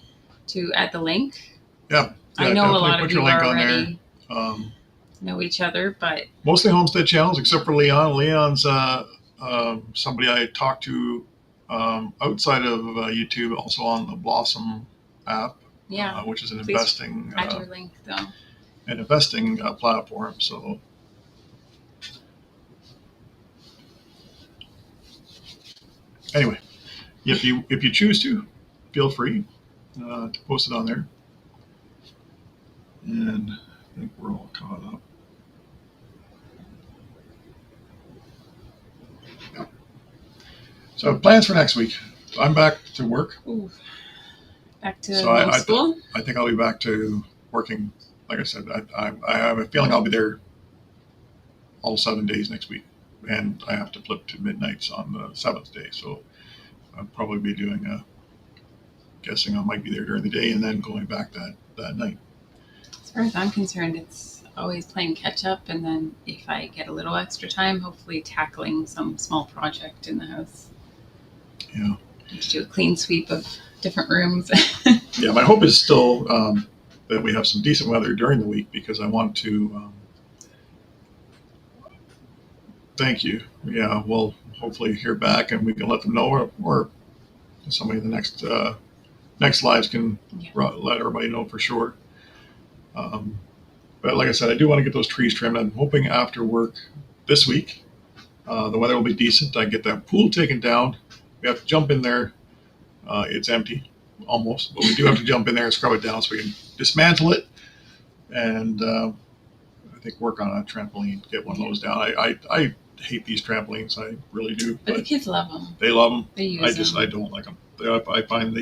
to add the link. Yeah. I know a lot of you already know each other, but mostly homestead channels, except for Leon. Leon's somebody I talked to outside of YouTube, also on the Blossom app, which is an investing add your link, though. An investing platform. So anyway, if you choose to, feel free to post it on there. And I think we're all caught up. Yeah. So plans for next week. I'm back to work. Ooh. Back to school? I think I'll be back to working. Like I said, I have a feeling I'll be there all 7 days next week. And I have to flip to midnights on the 7th day. So I'll probably be doing guessing I might be there during the day and then going back that night. As far as I'm concerned, it's always playing catch up, and then if I get a little extra time, hopefully tackling some small project in the house. Yeah. To do a clean sweep of different rooms. Yeah, my hope is still that we have some decent weather during the week, because I want to. Thank you. Yeah, we'll hopefully hear back and we can let them know, or somebody in the next lives can let everybody know for sure. But like I said, I do want to get those trees trimmed. I'm hoping after work this week, the weather will be decent. I get that pool taken down. We have to jump in there. It's empty, almost, but we do have to jump in there and scrub it down so we can dismantle it. And I think work on a trampoline, get one of those down. I hate these trampolines. I really do. But the kids love them. They love them. They use them. I don't like them. I find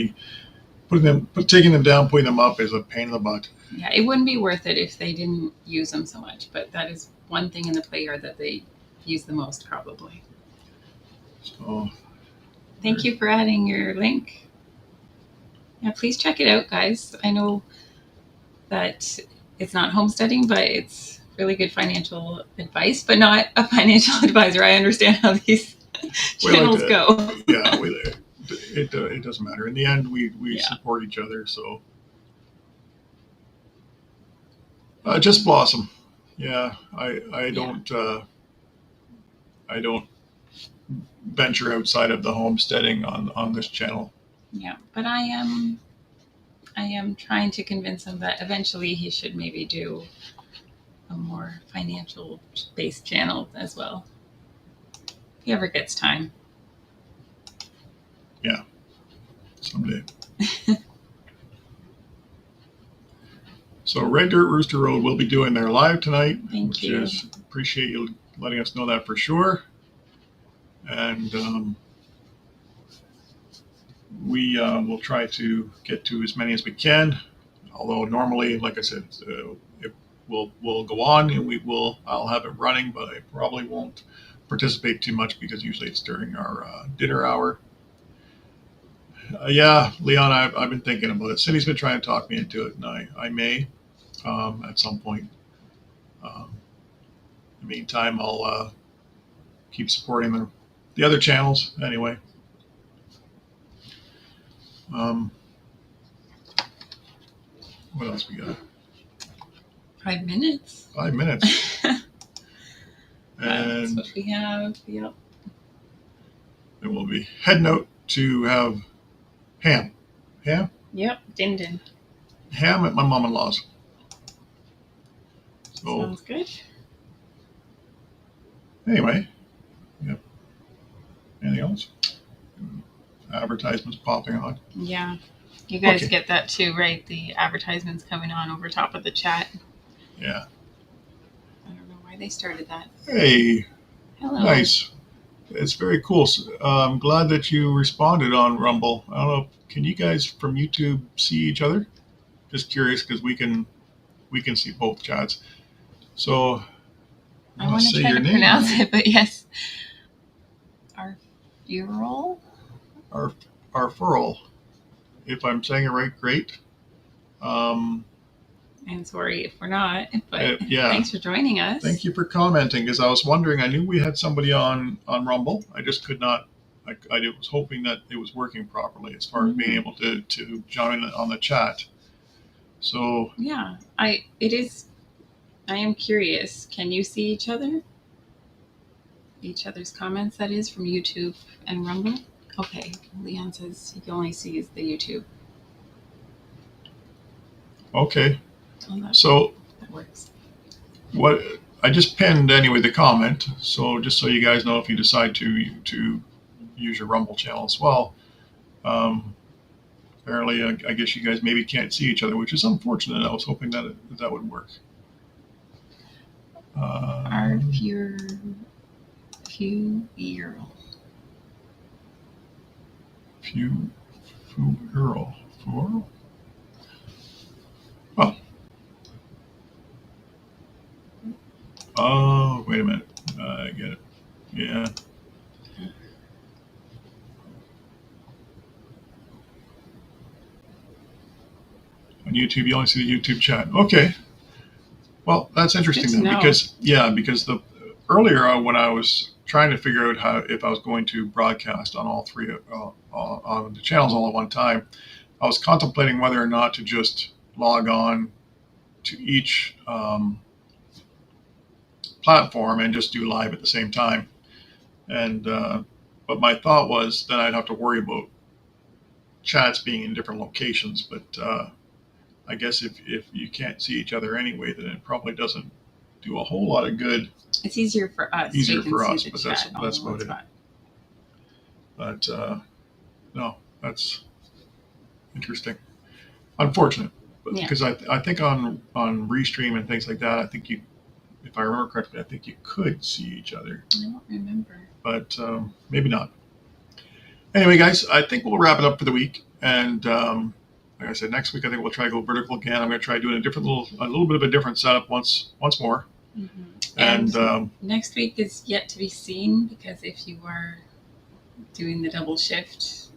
taking them down, putting them up is a pain in the butt. Yeah, it wouldn't be worth it if they didn't use them so much. But that is one thing in the play yard that they use the most, probably. So, thank you for adding your link. Yeah, please check it out, guys. I know that it's not homesteading, but it's really good financial advice, but not a financial advisor. I understand how these channels go. Yeah, it doesn't matter. In the end, we support each other. So just Blossom. Yeah, I don't venture outside of the homesteading on this channel. Yeah, but I am trying to convince him that eventually he should maybe do a more financial based channel as well, if he ever gets time. Yeah, someday. So Red Dirt Rooster Road will be doing their live tonight. Thank you. Appreciate you letting us know that for sure. And we will try to get to as many as we can. Although normally, like I said, we'll go on and I'll have it running, but I probably won't participate too much because usually it's during our dinner hour. Yeah, Leon, I've been thinking about it. Cindy's been trying to talk me into it, and I may at some point. In the meantime, I'll keep supporting the other channels anyway. What else we got? 5 minutes. 5 minutes. That's what we have. Yep. And we'll be heading out to have ham. Ham? Yep. Din. Ham at my mom-in-law's. So, sounds good. Anyway. Yep. Anything else? Advertisements popping on. Yeah. You guys Okay. get that too, right? The advertisements coming on over top of the chat. Yeah. I don't know why they started that. Hey, Hello. nice. It's very cool. I'm glad that you responded on Rumble. I don't know. Can you guys from YouTube see each other? Just curious because we can see both chats. So I want to say try your to name. pronounce it, but yes. Arfural? Our furl. If I'm saying it right, great. And sorry if we're not, but Yeah. thanks for joining us. Thank you for commenting, because I was wondering, I knew we had somebody on Rumble. I just could not, I was hoping that it was working properly as far as being able to join on the chat. So yeah, I am curious. Can you see each other? Each other's comments, that is, from YouTube and Rumble? Okay, Leon says he only sees the YouTube. Okay. Oh, So that works. What I just pinned anyway the comment, so just so you guys know, if you decide to use your Rumble channel as well. Apparently, I guess you guys maybe can't see each other, which is unfortunate. I was hoping that that would work. Our few Earl. Oh, wait a minute. I get it. Yeah. On YouTube, you only see the YouTube chat. Okay. Well, that's interesting then, because the earlier when I was trying to figure out if I was going to broadcast on all three on the channels all at one time, I was contemplating whether or not to just log on to each platform and just do live at the same time. And but my thought was then I'd have to worry about chats being in different locations. But I guess if you can't see each other anyway, then it probably doesn't do a whole lot of good. It's easier for us. Easier for us, but that's about it. But no, that's interesting. Unfortunate, because I think on Restream and things like that, I think if I remember correctly, I think you could see each other. I don't remember. But maybe not. Anyway, guys, I think we'll wrap it up for the week. And like I said, next week I think we'll try to go vertical again. I'm going to try doing a little bit of a different setup once more. Mm-hmm. And next week is yet to be seen, because if you are doing the double shift,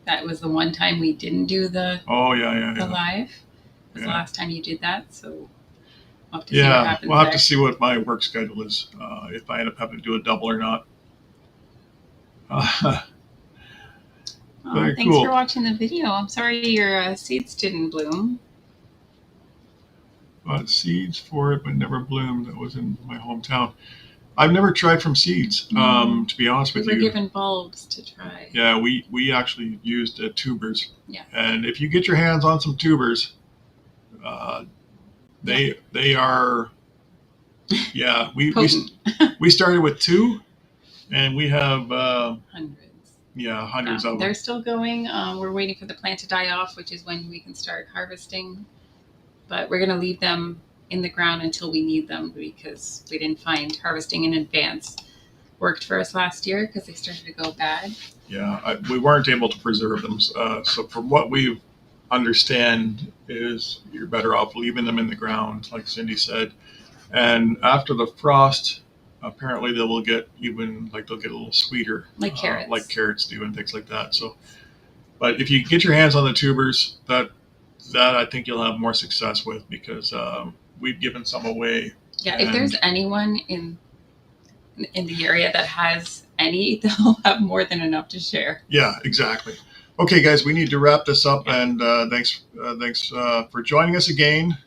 that was the one time we didn't do the live. It was the last time you did that, so we'll have to see what happens. We'll have to see what my work schedule is, if I end up having to do a double or not. Thanks for watching the video. I'm sorry your seeds didn't bloom. Seeds for it, but never bloomed. That was in my hometown. I've never tried from seeds, to be honest with you. We were given bulbs to try. Yeah, we actually used tubers. Yeah. And if you get your hands on some tubers, they are, we started with 2, and we have hundreds. Yeah, hundreds of them. They're still going. We're waiting for the plant to die off, which is when we can start harvesting. But we're going to leave them in the ground until we need them, because we didn't find harvesting in advance worked for us last year, because they started to go bad. Yeah, we weren't able to preserve them. So from what we understand is you're better off leaving them in the ground, like Cindy said. And after the frost, apparently they will get they'll get a little sweeter, like carrots do, and things like that. So, but if you get your hands on the tubers, that I think you'll have more success with, because we've given some away. Yeah, if there's anyone in the area that has any, they'll have more than enough to share. Yeah, exactly. Okay, guys, we need to wrap this up, and thanks for joining us again.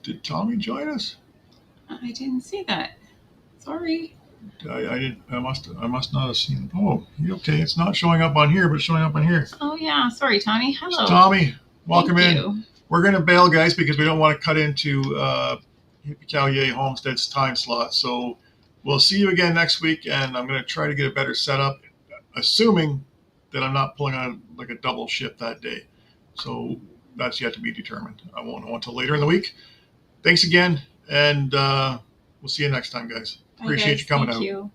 Did Tommy join us? I didn't see that. Sorry. I did. I must not have seen. Oh, okay. It's not showing up on here, but it's showing up on here. Oh yeah. Sorry, Tommy. Hello. So, Tommy, welcome in. We're gonna bail, guys, because we don't want to cut into Acre Homestead's time slot. So we'll see you again next week, and I'm gonna try to get a better setup. assuming that I'm not pulling on like a double shift that day. So that's yet to be determined. I won't know until later in the week. Thanks again, and we'll see you next time, guys. Bye, Appreciate guys. you coming Thank out. you.